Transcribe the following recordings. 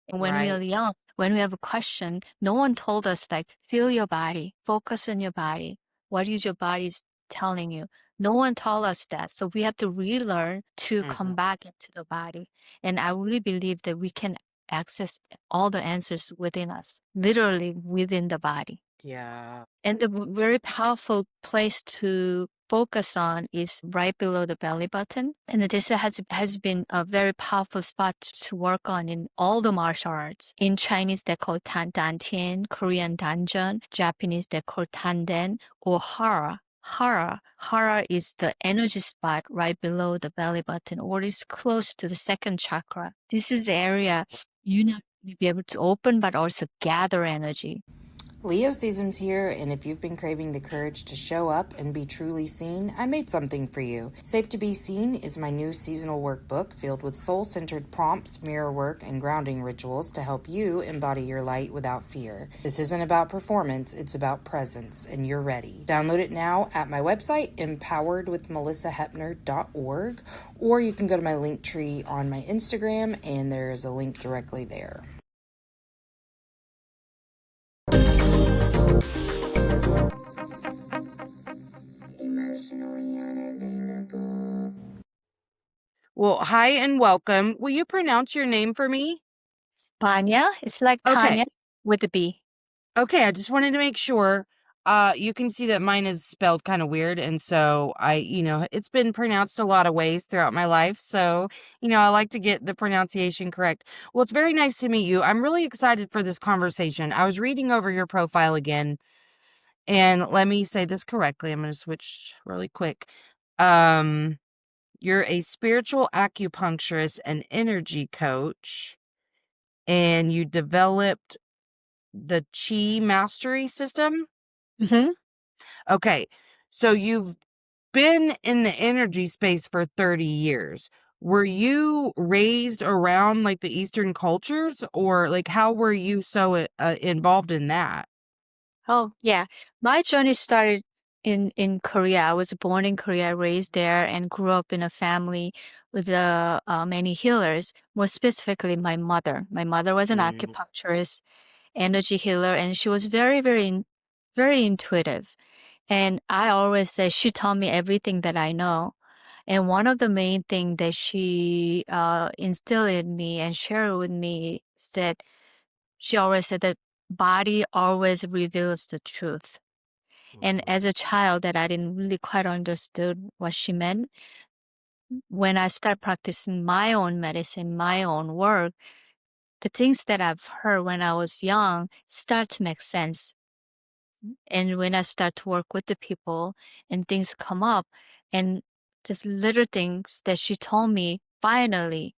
And when we are Right. young, when we have a question, no one told us like, feel your body, focus on your body. What is your body telling you? No one told us that. So we have to relearn to come Mhm. back into the body. And I really believe that we can access all the answers within us, literally within the body. Yeah. And the very powerful place to focus on is right below the belly button. And this has been a very powerful spot to work on in all the martial arts. In Chinese, they call Tan Dan Tian, Korean Danjeon, Japanese, they call Tanden or Hara. Hara is the energy spot right below the belly button, or is close to the second chakra. This is the area you not only be able to open, but also gather energy. Leo season's here, and if you've been craving the courage to show up and be truly seen, I made something for you. Safe to Be Seen is my new seasonal workbook filled with soul centered prompts, mirror work, and grounding rituals to help you embody your light without fear. This isn't about performance, it's about presence, and you're ready. Download it now at my website, empoweredwithmelisahepner.org, or you can go to my link tree on my Instagram, and there's a link directly there. Emotionally unavailable. Well, hi and welcome. Will you pronounce your name for me? Banya, it's like Okay. Tanya with a B. Okay, I just wanted to make sure. You can see that mine is spelled kind of weird, and so it's been pronounced a lot of ways throughout my life. So, I like to get the pronunciation correct. Well, it's very nice to meet you. I'm really excited for this conversation. I was reading over your profile again, and let me say this correctly. I'm going to switch really quick. Um, You're a spiritual acupuncturist and energy coach, and you developed the Chi Mastery System. Hmm. Okay, so you've been in the energy space for 30 years. Were you raised around like the Eastern cultures, or like how were you so involved in that? Oh, yeah. My journey started in Korea. I was born in Korea, raised there, and grew up in a family with many healers. More specifically, my mother. My mother was an Mm, acupuncturist, energy healer, and she was very intuitive. And I always say she taught me everything that I know. And one of the main things that she instilled in me and shared with me is that she always said that body always reveals the truth. And mhm. as a child that I didn't really quite understood what she meant. When I start practicing my own medicine, my own work, the things that I've heard when I was young start to make sense. And when I start to work with the people and things come up and just little things that she told me finally,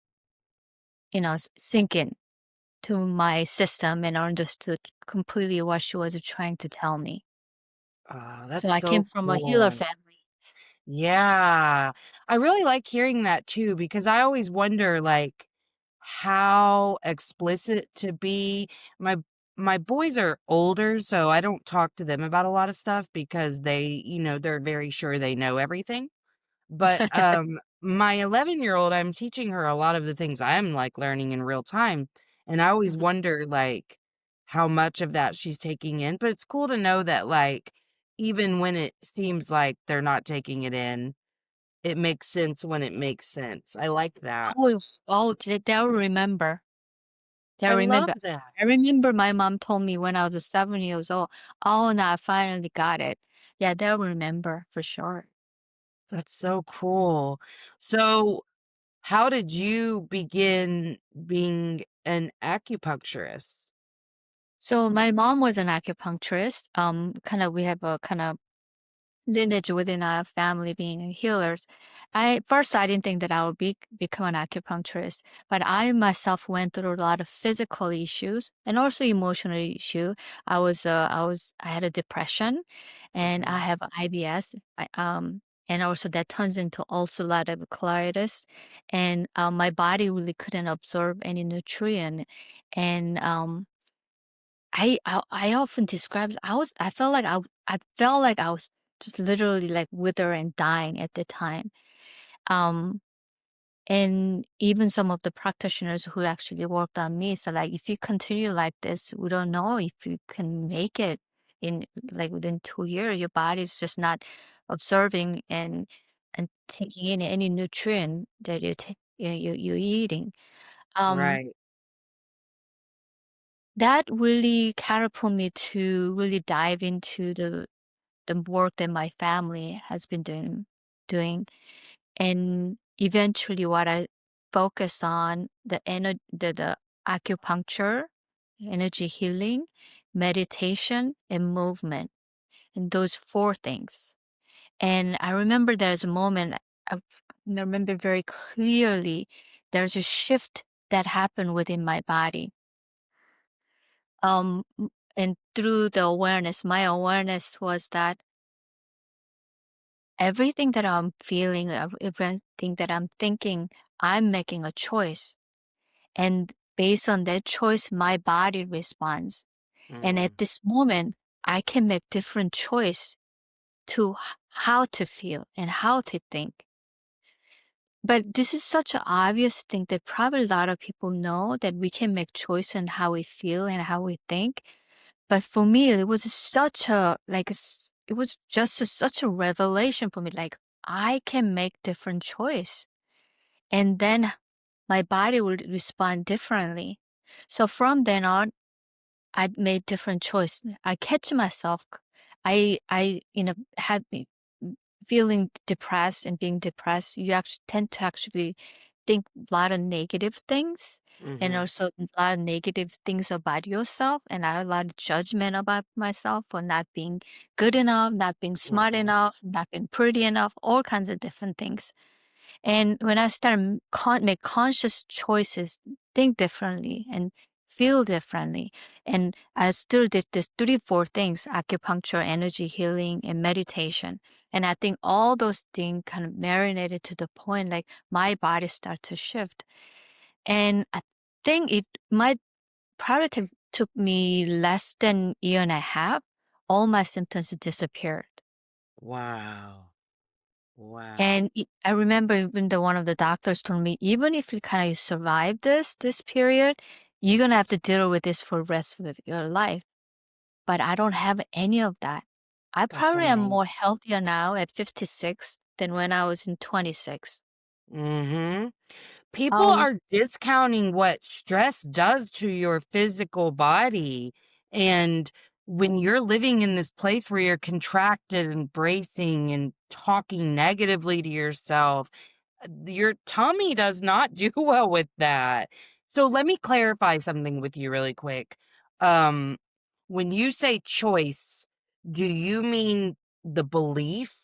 sink in to my system and understood completely what she was trying to tell me. So That's I came so from a healer cool. family. Yeah. I really like hearing that too, because I always wonder like how explicit to be. My my boys are older, so I don't talk to them about a lot of stuff because they're very sure they know everything. But my 11-year-old, I'm teaching her a lot of the things I'm like learning in real time. And I always Mhm. wonder like how much of that she's taking in. But it's cool to know that like even when it seems like they're not taking it in, it makes sense when it makes sense. I like that. Oh, they'll remember. They'll I love remember. that. I remember my mom told me when I was 7 years old, oh, now I finally got it. Yeah, they'll remember for sure. That's so cool. So, how did you begin being an acupuncturist? So my mom was an acupuncturist. Kind of we have a kind of lineage within our family being healers. I didn't think that I would become an acupuncturist, but I myself went through a lot of physical issues and also emotional issue. I had a depression, and I Mhm. have IBS. And also that turns into ulcerative colitis, and my body really couldn't absorb any nutrient, and I often describe I felt like I was just literally like wither and dying at the time. Um And even some of the practitioners who actually worked on me, so like, if you continue like this, we don't know if you can make it in like within 2 years. Your body's just not observing and taking in any nutrient that you're eating. Um, Right. that really catapulted me to really dive into the work that my family has been doing. And eventually what I focus on the acupuncture, energy healing, meditation, and movement, and those four things. And I remember there's a moment I remember very clearly there's a shift that happened within my body. And through the awareness, my awareness was that everything that I'm feeling, everything that I'm thinking, I'm making a choice. And based on that choice, my body responds. And at Mm, this moment, I can make different choice to how to feel and how to think. But this is such an obvious thing that probably a lot of people know that we can make choice on how we feel and how we think. But for me, it was such a it was just such a revelation for me. Like I can make different choice, and then my body will respond differently. So from then on, I made different choice. I catch myself. I had me feeling depressed and being depressed. You actually tend to actually think a lot of negative things, and mhm, also a lot of negative things about yourself, and I have a lot of judgment about myself for not being good enough, not being smart mhm, enough, not being pretty enough, all kinds of different things. And when I start make conscious choices, think differently and feel differently, and I still did this 3, 4 things: acupuncture, energy healing, and meditation. And I think all those things kind of marinated to the point like my body start to shift. And I think it might probably took me less than a year and a half. All my symptoms disappeared. wow, wow. And I remember even one of the doctors told me, even if you kind of survive this period, you're gonna have to deal with this for the rest of your life. But I don't have any of that. I That's probably am amazing. more healthier now at 56 than when I was in 26. Mhm. People Um, are discounting what stress does to your physical body, and when you're living in this place where you're contracted and bracing and talking negatively to yourself, your tummy does not do well with that. So let me clarify something with you really quick. Um, when you say choice, do you mean the belief?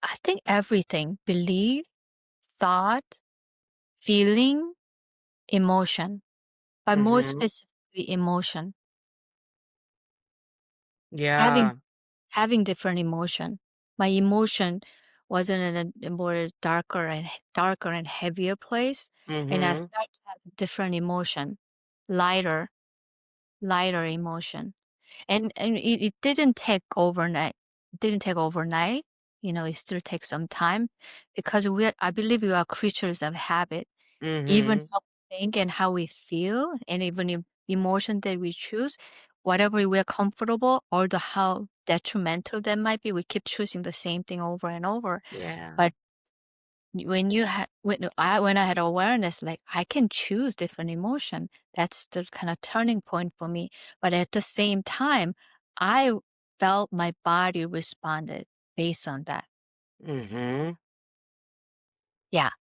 I think everything, belief, thought, feeling, emotion, but more Mhm. specifically emotion. Having Yeah. having different emotion. My emotion wasn't in a more darker and heavier place, and I Mhm. started to have a different emotion, lighter, lighter emotion. And it didn't take overnight. It didn't take overnight. It still takes some time because I believe we are creatures of habit. Even Mhm. how we think and how we feel, and even emotion that we choose, whatever we're comfortable or how detrimental that might be, we keep choosing the same thing over and over. Yeah. But when I had awareness, like I can choose different emotion, that's the kind of turning point for me. But at the same time, I felt my body responded based on that. Mhm. Yeah.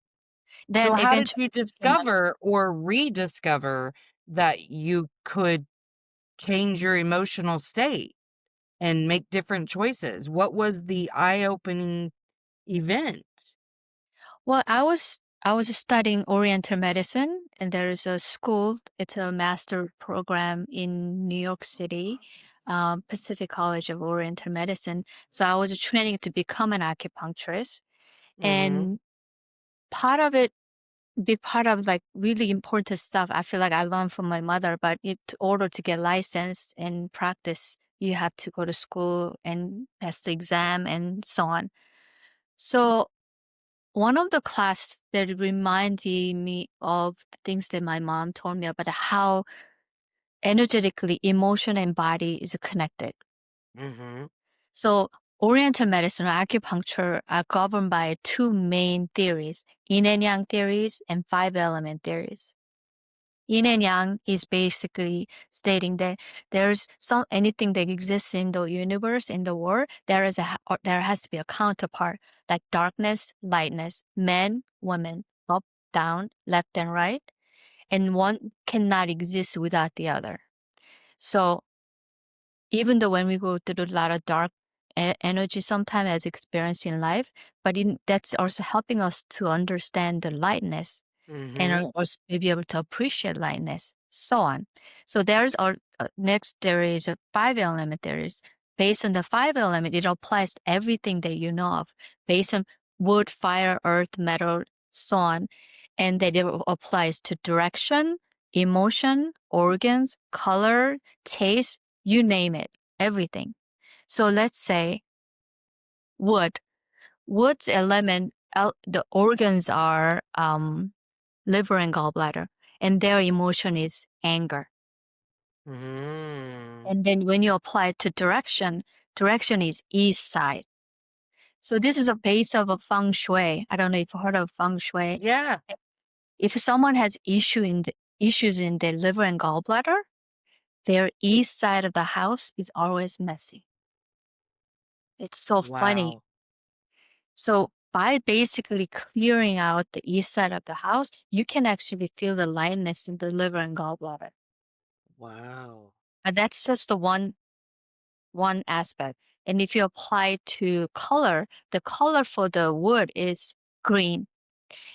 So Then how did eventually you came out. discover or rediscover that you could change your emotional state and make different choices? What was the eye-opening event? Well, I was studying Oriental Medicine, and there is a school. It's a master program in New York City, Pacific College of Oriental Medicine. So I was training to become an acupuncturist, Mhm. and part of it, big part of like really important stuff. I feel like I learned from my mother, but in order to get licensed and practice, you have to go to school and pass the exam and so on. So one of the class that reminded me of the things that my mom told me about how energetically emotion and body is connected. Mhm. So Oriental medicine or acupuncture are governed by two main theories, yin and yang theories and five element theories. Yin and yang is basically stating that there's some anything that exists in the universe, in the world, or there has to be a counterpart, like darkness, lightness, men, women, up, down, left and right, and one cannot exist without the other. So even though when we go through a lot of dark energy sometimes as experienced in life, but that's also helping us to understand the lightness and Mhm. are also be able to appreciate lightness, so on. So there's our next there is a five element. There is based on the five element, it applies to everything that you know of, based on wood, fire, earth, metal, so on, and that it applies to direction, emotion, organs, color, taste, you name it, everything. So let's say wood. Wood's element, the organs are liver and gallbladder, and their emotion is anger. Mhm. And then when you apply it to direction, direction is east side. So this is a base of a feng shui. I don't know if you've heard of feng shui. Yeah. If someone has issues in their liver and gallbladder, their east side of the house is always messy. It's so funny. Wow. So by basically clearing out the east side of the house, you can actually feel the lightness in the liver and gallbladder. Wow. And that's just the one aspect. And if you apply to color, the color for the wood is green.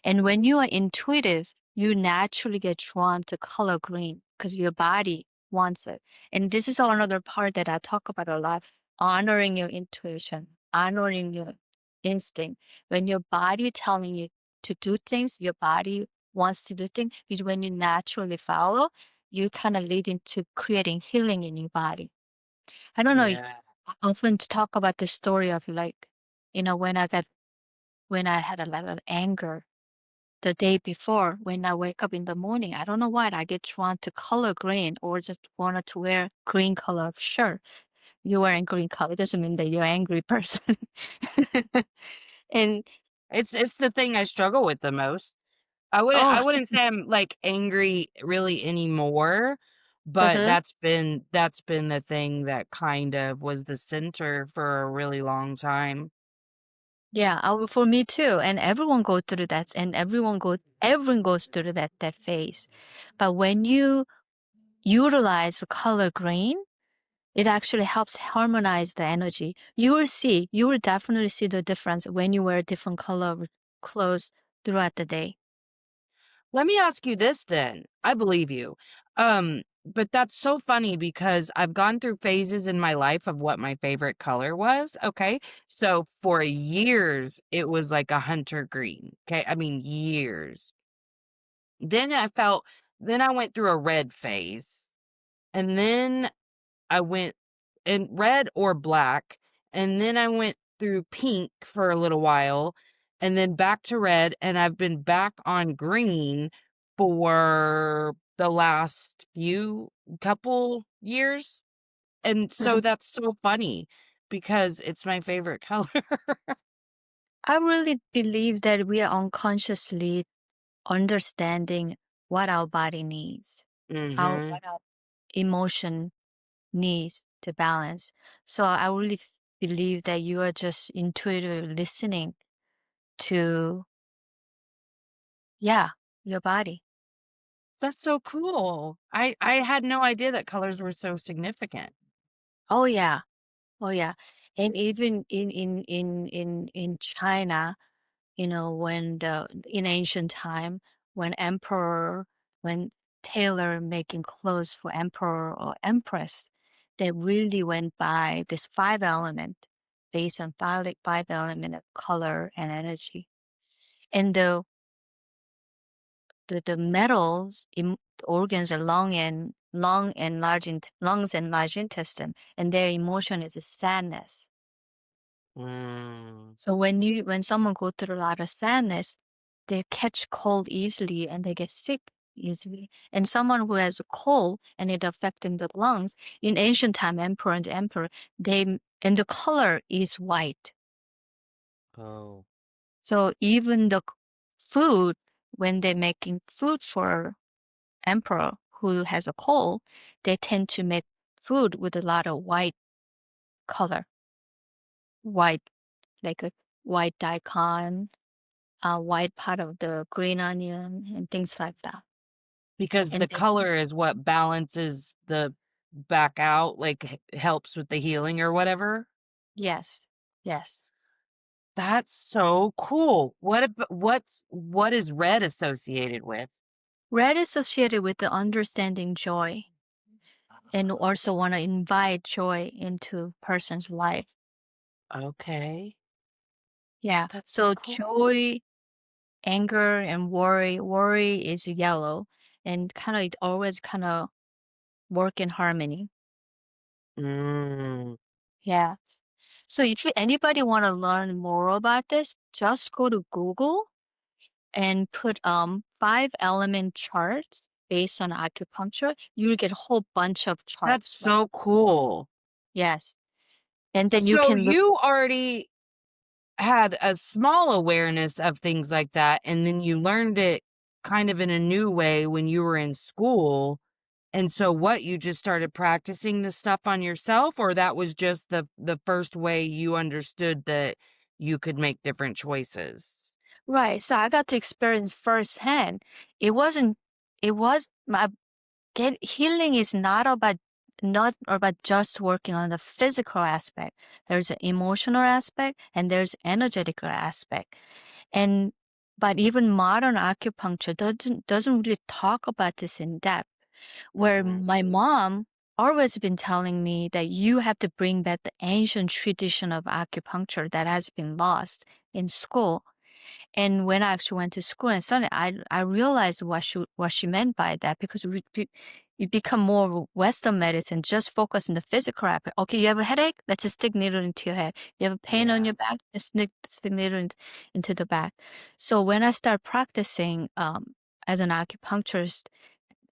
And when you are intuitive, you naturally get drawn to color green because your body wants it. And this is another part that I talk about a lot, honoring your intuition, honoring your instinct. When your body telling you to do things, your body wants to do things, is when you naturally follow, you kind of lead into creating healing in your body. I don't know. Yeah. I often talk about the story of like, when I had a lot of anger the day before, when I wake up in the morning, I don't know why I get drawn to color green or just wanted to wear green color shirt. You're wearing green color, it doesn't mean that you're an angry person. And It's the thing I struggle with the most. I oh, wouldn't say I'm, like, angry really anymore, but uh-huh. that's been the thing that kind of was the center for a really long time. Yeah, for me too. And everyone goes through that, and everyone goes through that phase. But when you utilize the color green, it actually helps harmonize the energy. You will definitely see the difference when you wear different color clothes throughout the day. Let me ask you this then. I believe you. But that's so funny because I've gone through phases in my life of what my favorite color was. Okay. So for years, it was like a hunter green. Okay. I mean, years. Then then I went through a red phase. And then I went in red or black, and then I went through pink for a little while, and then back to red, and I've been back on green for the last few couple years, and so Mhm. that's so funny because it's my favorite color. I really believe that we are unconsciously understanding what our body needs, Mhm. what our emotion needs to balance. So I really believe that you are just intuitively listening to, yeah, your body. That's so cool. I had no idea that colors were so significant. Oh yeah. Oh yeah. And even in China, when in ancient time, when emperor, when tailor making clothes for emperor or empress, they really went by this five element based on five element of color and energy. And the metals in the organs are lungs and large intestine, and their emotion is sadness. Mm. So when someone go through a lot of sadness, they catch cold easily and they get sick easily. And someone who has a cold and it affecting the lungs, in ancient time, emperor, and the color is white. Oh. So even the food, when they're making food for emperor who has a cold, they tend to make food with a lot of white color, white like a white daikon, white part of the green onion, and things like that. Because the And then color is what balances the back out, like, helps with the healing or whatever? yes, yes. That's so cool. What is red associated with? Red is associated with the understanding joy and also want to invite joy into person's life. Okay. Yeah. That's so So cool. joy, anger, and worry. Worry is yellow, and kind of it always kind of work in harmony. Mm. Yeah. So if anybody want to learn more about this, just go to Google and put 5 element charts based on acupuncture. You'll get a whole bunch of That's charts. so cool. Yes. And then you So can look. you already had a small awareness of things like that, and then you learned it kind of in a new way when you were in school. And so what, you just started practicing the stuff on yourself, or that was just the first way you understood that you could make different choices? Right. So I got to experience firsthand. It wasn't, it was my healing is not about just working on the physical aspect. There's an emotional aspect and there's energetical aspect. And but even modern acupuncture doesn't really talk about this in depth. Where Mhm. my mom always been telling me that you have to bring back the ancient tradition of acupuncture that has been lost in school. And when I actually went to school and studied, I realized what she meant by that because you become more Western medicine, just focus on the physical aspect. Okay, you have a headache, let's just stick needle into your head. You have a pain on Yeah. your back, let's stick needle into the back. So when I start practicing as an acupuncturist,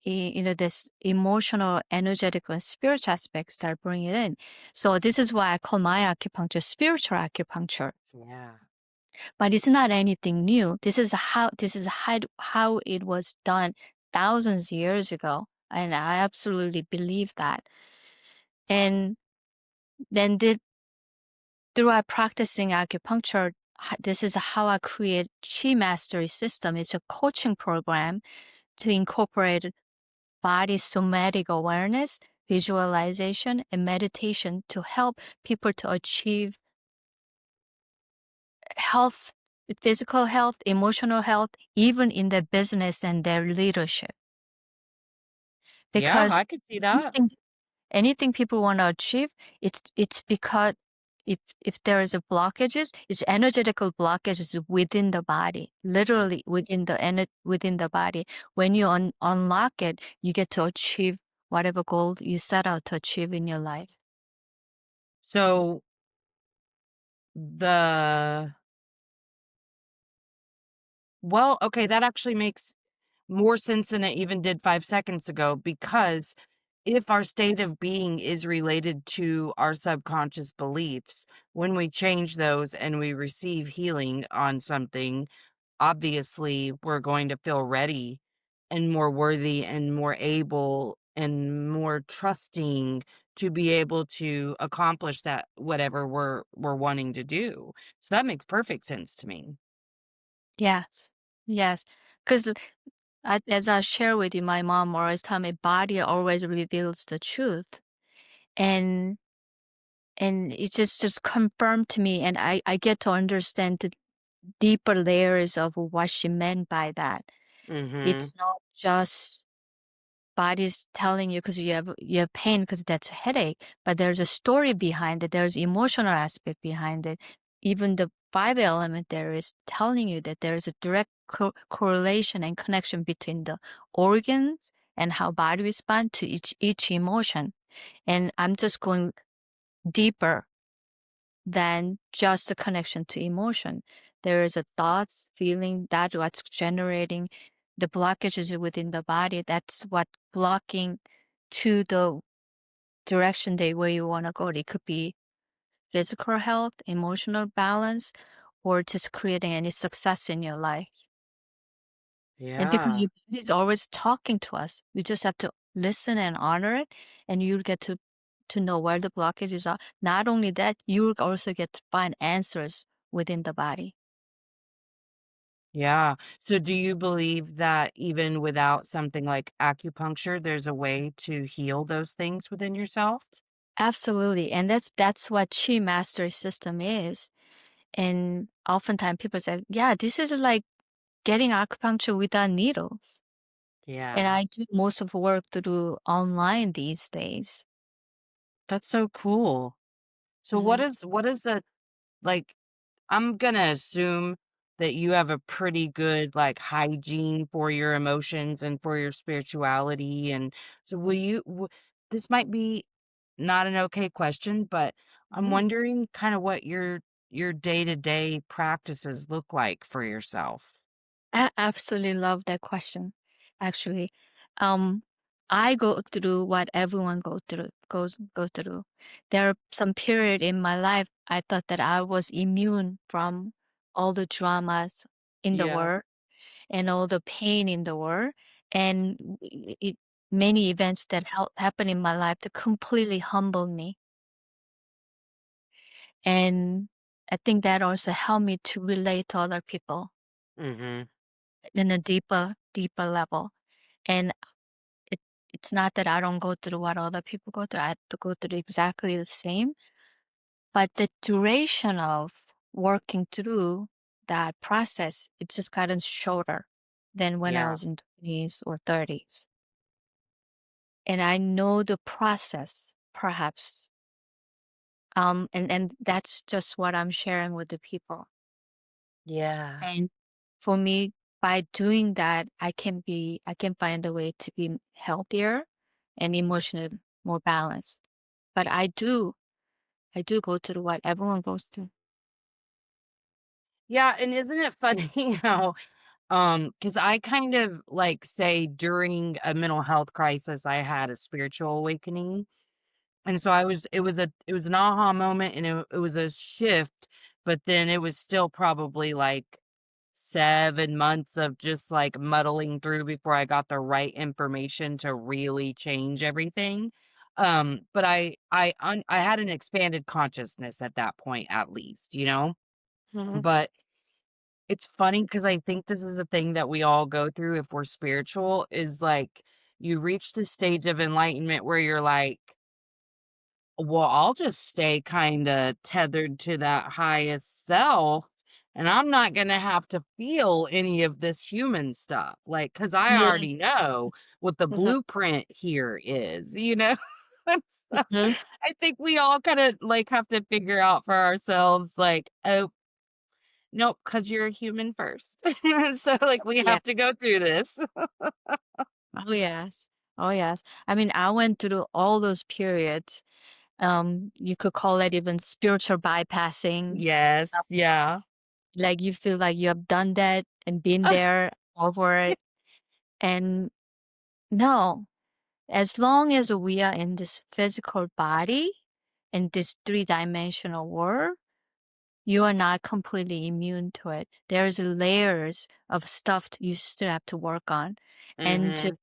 this emotional, energetic, and spiritual aspects start bringing it in. So this is why I call my acupuncture spiritual acupuncture. Yeah. But it's not anything new. This is how it was done thousands of years ago, and I absolutely believe that. And then through our practicing acupuncture, this is how I create Chi Mastery System. It's a coaching program to incorporate body somatic awareness, visualization, and meditation to help people to achieve health, physical health, emotional health, even in their business and their leadership. Yeah, Because I could see that. anything, anything people want to achieve, it's because if there is a blockages, it's energetical blockages within the body, Mm. literally within the body. When you unlock it, you get to achieve whatever goal you set out to achieve in your life. So the well, okay, that actually makes more sense than it even did 5 seconds ago, because if our state of being is related to our subconscious beliefs, when we change those and we receive healing on something, obviously we're going to feel ready and more worthy and more able and more trusting to be able to accomplish that whatever we're wanting to do. So that makes perfect sense to me. Yes, yes, because as I share with you, my mom always tell me, body always reveals the truth, and it just confirmed to me, and I get to understand the deeper layers of what she meant by that. Mhm. It's not just body's telling you because you have pain because that's a headache, but there's a story behind it. There's emotional aspect behind it. Even the 5 element there is telling you that there's a direct correlation and connection between the organs and how body respond to each emotion. And I'm just going deeper than just a connection to emotion. There is a thoughts, feeling that what's generating the blockages within the body. That's what blocking to the direction they where you want to go. It could be physical health, emotional balance, or just creating any success in your life. And because Yeah. your body is always talking to us, we just have to listen and honor it, and you'll get to know where the blockages are. Not only that, you'll also get to find answers within the body. Yeah. So do you believe that even without something like acupuncture, there's a way to heal those things within yourself? Absolutely, and that's what Chi Master System is. And oftentimes people say, "Yeah, this is like getting acupuncture without needles." And Yeah. I do most of the work through online these days. That's so cool. So Mhm. what is the like I'm gonna assume that you have a pretty good like hygiene for your emotions and for your spirituality. And so this might be not an okay question, but I'm Mhm. wondering kind of what your day-to-day practices look like for yourself. I absolutely love that question, actually. Um, I go through what everyone go through. There are some period in my life I thought that I was immune from all the dramas in the Yeah. world and all the pain in the world, and many events that happened in my life to completely humble me. And I think that also helped me to relate to other people Mhm. in a deeper level. And it it's not that I don't go through what other people go through. I have to go through exactly the same, but the duration of working through that process, it's just gotten shorter than when I Yeah. was in 20s or 30s. And I know the process, perhaps. And that's just what I'm sharing with the people. Yeah. And for me, by doing that, I can find a way to be healthier and emotionally more balanced. But I do go through what everyone goes through. Yeah, and isn't it funny how because I kind of like say during a mental health crisis I had a spiritual awakening. And so it was an aha moment and it was a shift, but then it was still probably like 7 months of just like muddling through before I got the right information to really change everything. But I had an expanded consciousness at that point at least, you know? Mhm, But it's funny because I think this is a thing that we all go through if we're spiritual is like you reach the stage of enlightenment where you're like, well, I'll just stay kinda tethered to that highest self, and I'm not gonna have to feel any of this human stuff, like, because I mhm, already know what the mhm, blueprint here is, you know? And so, mhm. I think we all kinda, like, have to figure out for ourselves, like, "Oh, nope, because 'cause you're a human first." So, like, we Yeah. have to go through this. Oh, yes. Oh, yes. I mean, I went through all those periods. You could call it even spiritual bypassing. Yes, Uh, yeah. Like you feel like you have done that and been there over it. And no, as long as we are in this physical body, in this three-dimensional world, you are not completely immune to it. There's layers of stuff you still have to work on. And Mhm. just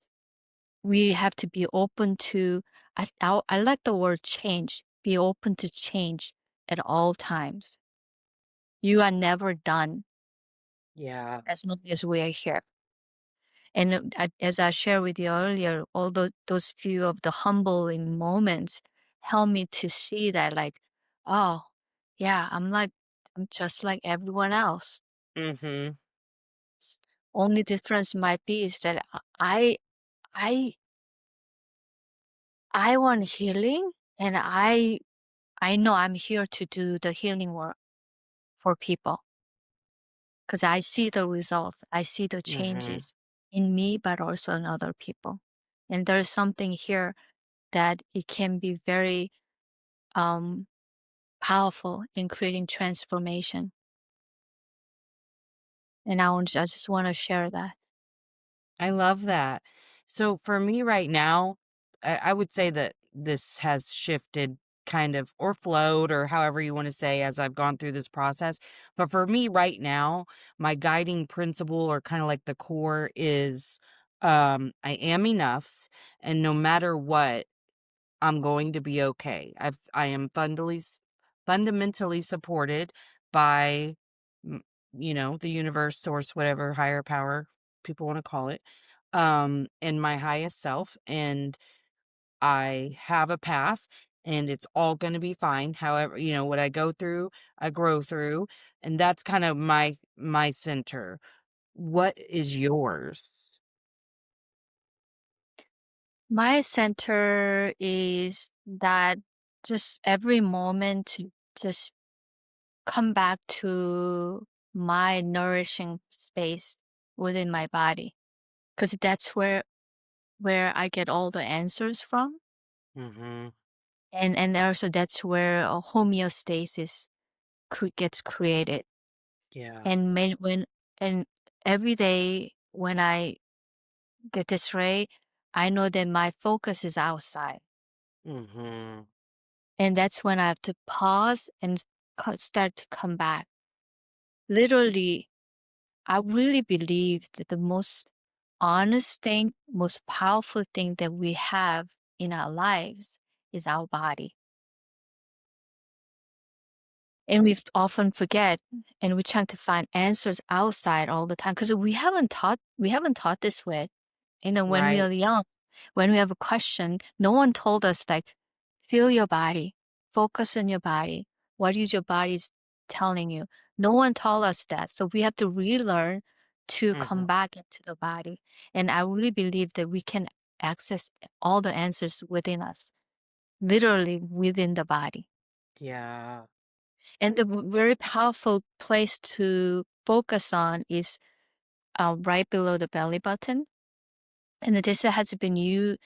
we have to be open to I like the word change. Be open to change at all times. You are never done Yeah. as long as we are here. And as I shared with you earlier, all those few of the humbling moments help me to see that, like, oh, yeah, I'm just like everyone else. Mhm. Only difference might be is that I I want healing, and I know I'm here to do the healing work for people because I see the results. I see the Mhm. changes in me, but also in other people. And there's something here that it can be very um powerful in creating transformation. And I just want to share that. I love that. So for me right now, I would say that this has shifted kind of or flowed or however you want to say as I've gone through this process. But for me right now, my guiding principle or kind of like the core is I am enough and no matter what, I'm going to be okay. I am fundamentally supported by, m the universe, source, whatever, higher power people wanna call it, and my highest self, and I have a path, and it's all gonna be fine. However, what I go through, I grow through, and that's kind of my center. What is yours? My center is that just every moment to just come back to my nourishing space within my body, because that's where I get all the answers from, Mhm. and also that's where a homeostasis gets created. Yeah. And and every day when I get this right, I know that my focus is outside, Mhm. and that's when I have to pause and start to come back. Literally, I really believe that the most honest thing, most powerful thing that we have in our lives is our body. And we often forget, and we're trying to find answers outside all the time because we haven't taught this way. When we Right. are young, when we have a question, no one told us like, feel your body, focus on your body. What is your body's telling you? No one told us that. So we have to relearn to come Mhm. back into the body. And I really believe that we can access all the answers within us, literally within the body. Yeah. And the very powerful place to focus on is right below the belly button. And this has been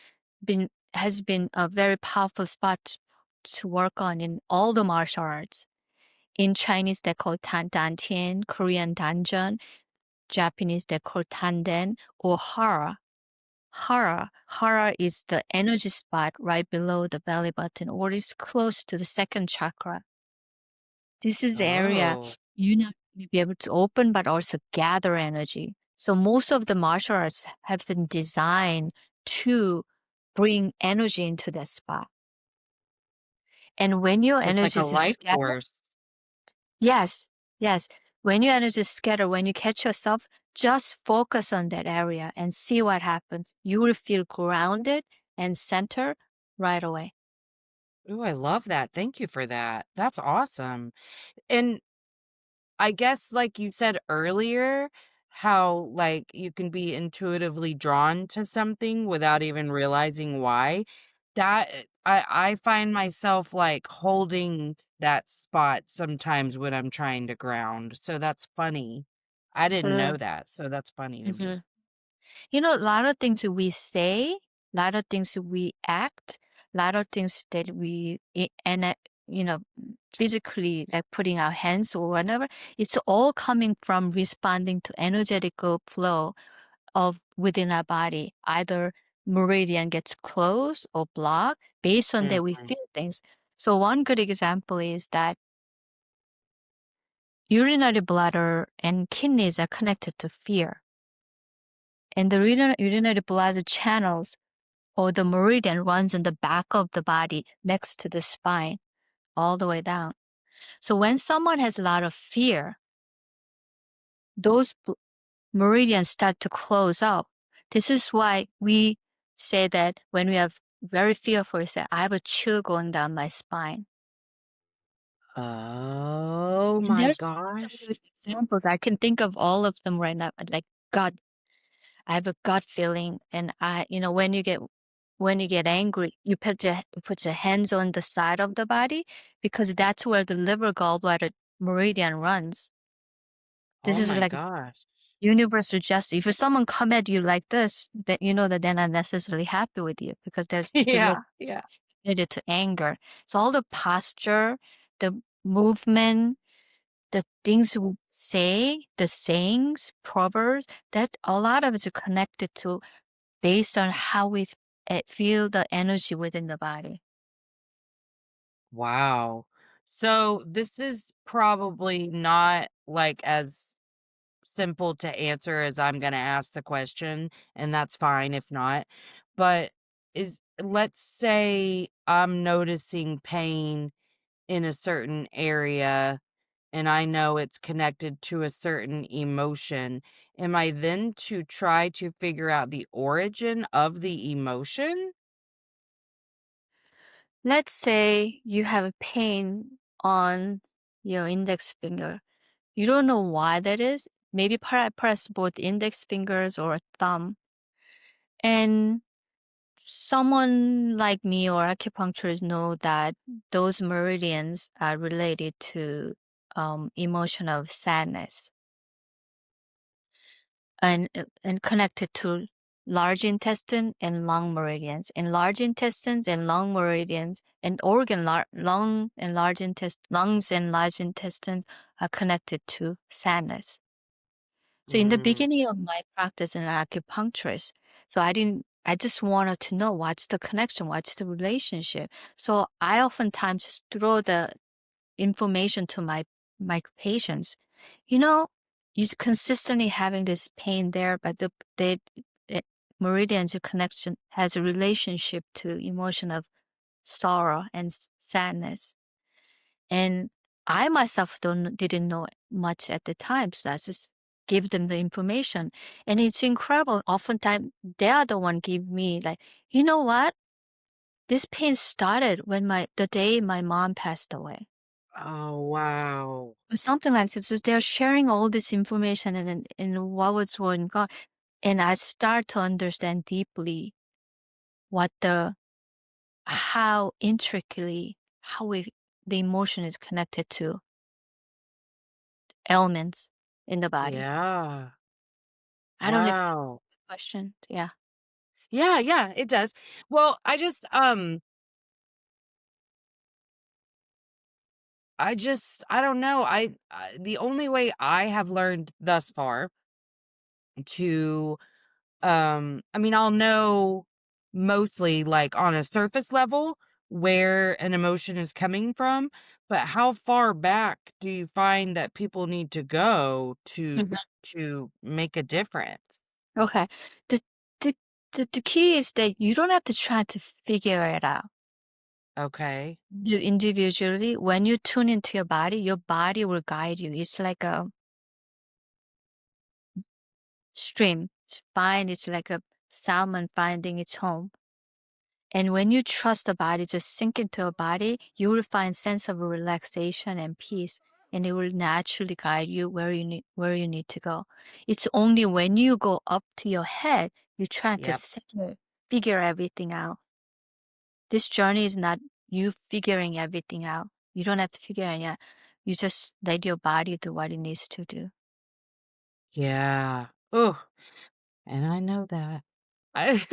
a very powerful spot to work on in all the martial arts. In Chinese, they call Dantian, Korean Danjan, Japanese, they call Tanden or Hara. Hara is the energy spot right below the belly button or is close to the second chakra. This is the area Oh. you not only be able to open but also gather energy. So most of the martial arts have been designed to bring energy into that spot. And when your So it's like energy a is life scattered, force. yes, yes. When your energy is scattered, when you catch yourself, just focus on that area and see what happens. You will feel grounded and centered right away. Ooh, I love that. Thank you for that. That's awesome. And I guess, like you said earlier, how like you can be intuitively drawn to something without even realizing why. I find myself like holding that spot sometimes when I'm trying to ground. So that's funny. I didn't know that. So that's funny to me. Mhm. A lot of things that we say, a lot of things that we act, a lot of things that physically, like putting our hands or whatever, it's all coming from responding to energetical flow of within our body. Either meridian gets closed or blocked based on that we Mhm. feel things. So one good example is that urinary bladder and kidneys are connected to fear. And the urinary bladder channels or the meridian runs in the back of the body next to the spine all the way down. So when someone has a lot of fear, those meridians start to close up. This is why we say that when we have very fearful, we say, I have a chill going down my spine. Oh And my there's gosh. other examples. I can think of all of them right now. Like God, I have a gut feeling, and when you get angry, you put your hands on the side of the body because that's where the liver gallbladder meridian runs. This Oh is my like gosh. universal justice. If someone come at you like this, that you know that they're not necessarily happy with you because there's Yeah. related Yeah. to anger. So all the posture, the movement, the things we say, the sayings, proverbs, that a lot of it's connected to based on how we feel the energy within the body. Wow. So this is probably not like as simple to answer as I'm going to ask the question, and that's fine if not. But let's say I'm noticing pain in a certain area and I know it's connected to a certain emotion. Am I then to try to figure out the origin of the emotion? Let's say you have a pain on your index finger. You don't know why that is. Maybe press both index fingers or thumb. And someone like me or acupuncturists know that those meridians are related to emotion of sadness and connected to large intestine and lung meridians. And large intestines and lung meridians and lung and large intestine lungs and large intestines are connected to sadness. So in the Mm, beginning of my practice as an acupuncturist, I just wanted to know what's the connection, what's the relationship. So I oftentimes just throw the information to my patients. You know, you're consistently having this pain there, but the meridian's connection has a relationship to emotion of sorrow and sadness. And I myself didn't know much at the time, so I just give them the information. And it's incredible. Oftentimes they are the one give me like, you know what? This pain started when the day my mom passed away. oh, wow. Or something like this. So they're sharing all this information and what was going on. And I start to understand deeply what how intricately the emotion is connected to elements in the body. Yeah. I don't know if that's Wow. a question. Yeah. Yeah, yeah, it does. Well, I don't know. The only way I have learned thus far to I mean, I'll know mostly like on a surface level where an emotion is coming from, but how far back do you find that people need to go Mhm. to make a difference? Okay. The, the the key is that you don't have to try to figure it out. Okay. Individually, when you tune into your body will guide you. It's like a stream. It's like a salmon finding its home. And when you trust the body, just sink into your body, you will find sense of relaxation and peace, and it will naturally guide you where you need to go. It's only when you go up to your head, you try to Yep. figure everything out. This journey is not you figuring everything out. You don't have to figure it out. You just let your body do what it needs to do. Yeah. Oh, and I know that.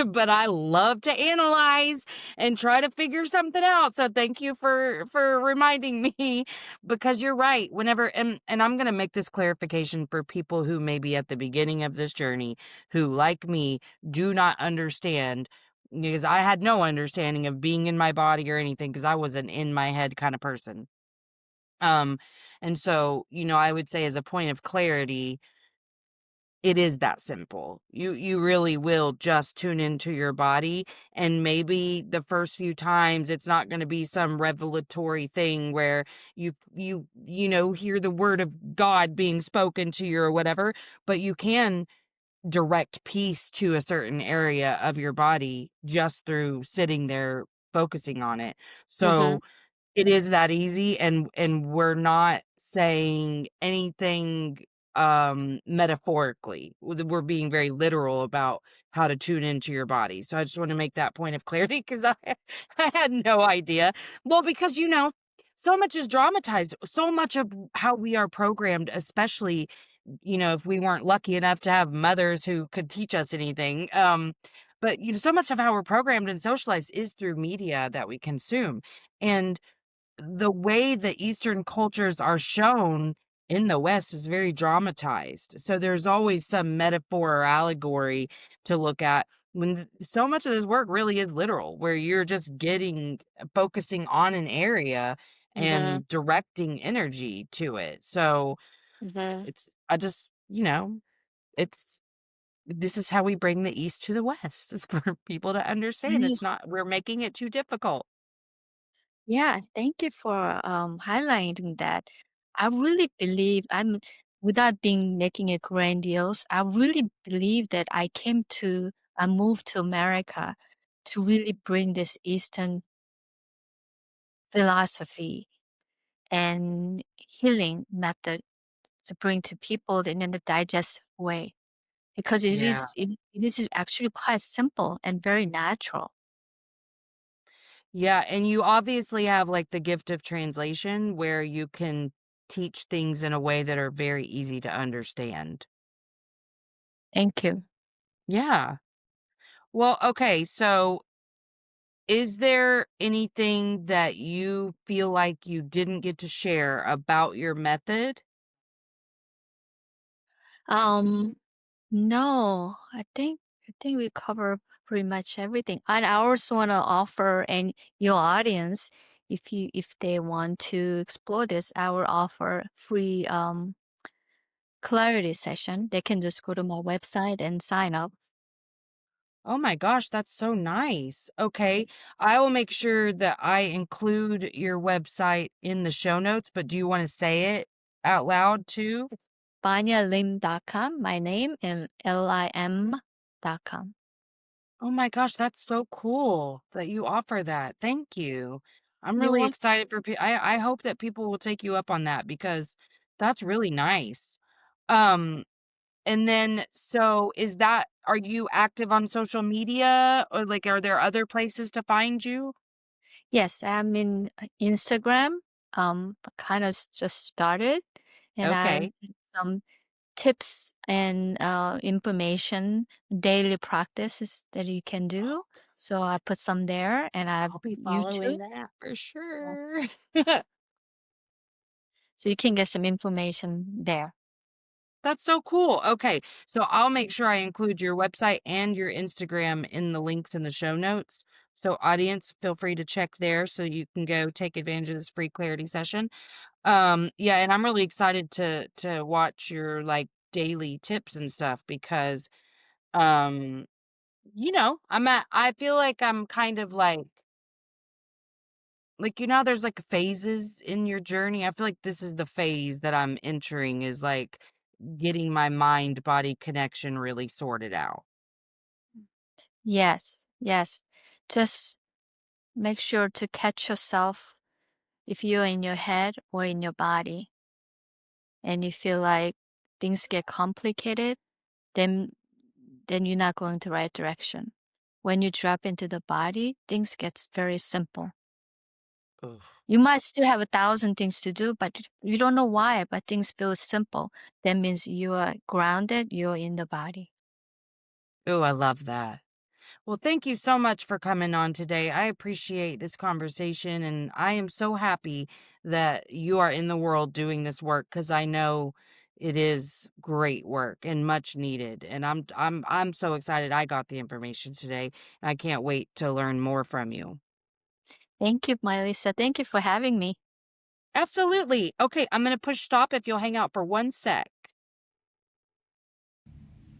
But I love to analyze and try to figure something out. So thank you for reminding me because you're right. Whenever and I'm going to make this clarification for people who may be at the beginning of this journey who like me do not understand because I had no understanding of being in my body or anything because I was an in my head kind of person. Um and so, I would say as a point of clarity, it is that simple. You really will just tune into your body, and maybe the first few times it's not gonna be some revelatory thing where hear the word of God being spoken to you or whatever, but you can direct peace to a certain area of your body just through sitting there focusing on it. Mm-hmm. So it is that easy, and we're not saying anything, metaphorically. We're being very literal about how to tune into your body, so I just wanna make that point of clarity because I had no idea. Well, because, so much is dramatized, so much of how we are programmed, especially, if we weren't lucky enough to have mothers who could teach us anything, but, so much of how we're programmed and socialized is through media that we consume, and the way the Eastern cultures are shown in the West is very dramatized. So there's always some metaphor or allegory to look at when so much of this work really is literal, where you're just focusing on an area Mhm. and directing energy to it. So Mhm. I just, it's this is how we bring the East to the West, is for people to understand Yeah. it's not we're making it too difficult. Yeah, thank you for highlighting that. I really believe without being making it grandiose, I really believe that I moved to America to really bring this Eastern philosophy and healing method to bring to people in a digestive way because Yeah. it is actually quite simple and very natural. Yeah, and you obviously have, like, the gift of translation where you can teach things in a way that are very easy to understand. Thank you. Yeah. Well, okay, so is there anything that you feel like you didn't get to share about your method? Um, no, I think we cover pretty much everything. And I also want to offer and your audience, if they want to explore this, I will offer free clarity session. They can just go to my website and sign up. Oh my gosh, that's so nice. Okay, I will make sure that I include your website in the show notes, but do you wanna say it out loud too? It's banyalim.com, my name, and lim.com. Oh my gosh, that's so cool that you offer that. Thank you. I'm You really want excited for I hope that people will take you up on that because that's really nice. Um, and then so is that are you active on social media or like are there other places to find you? Yes, I'm in Instagram. Kind of just started, and I Okay. some tips and information, daily practices that you can do. So I put some there, and I have I'll be following YouTube, that for uh, sure. so you can get some information there. That's so cool. Okay. So I'll make sure I include your website and your Instagram in the links in the show notes. So audience, feel free to check there so you can go take advantage of this free clarity session. Yeah, and I'm really excited to watch your like daily tips and stuff because um I feel like I'm kind of like, there's, like, phases in your journey? I feel like this is the phase that I'm entering is, like, getting my mind-body connection really sorted out. Yes, yes. Just make sure to catch yourself if you're in your head or in your body, and you feel like things get complicated, then you're not going the right direction. When you drop into the body, things gets very simple. Ugh. You might still have 1,000 things to do, but you don't know why, but things feel simple. That means you are grounded, you're in the body. Ooh, I love that. Well, thank you so much for coming on today. I appreciate this conversation, and I am so happy that you are in the world doing this work because I know it is great work and much needed. And I'm so excited I got the information today, and I can't wait to learn more from you. Thank you, Malisa. Thank you for having me. Absolutely. Okay, I'm gonna push stop if you'll hang out for 1 sec.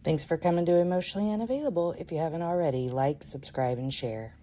Thanks for coming to Emotionally Unavailable. If you haven't already, like, subscribe, and share.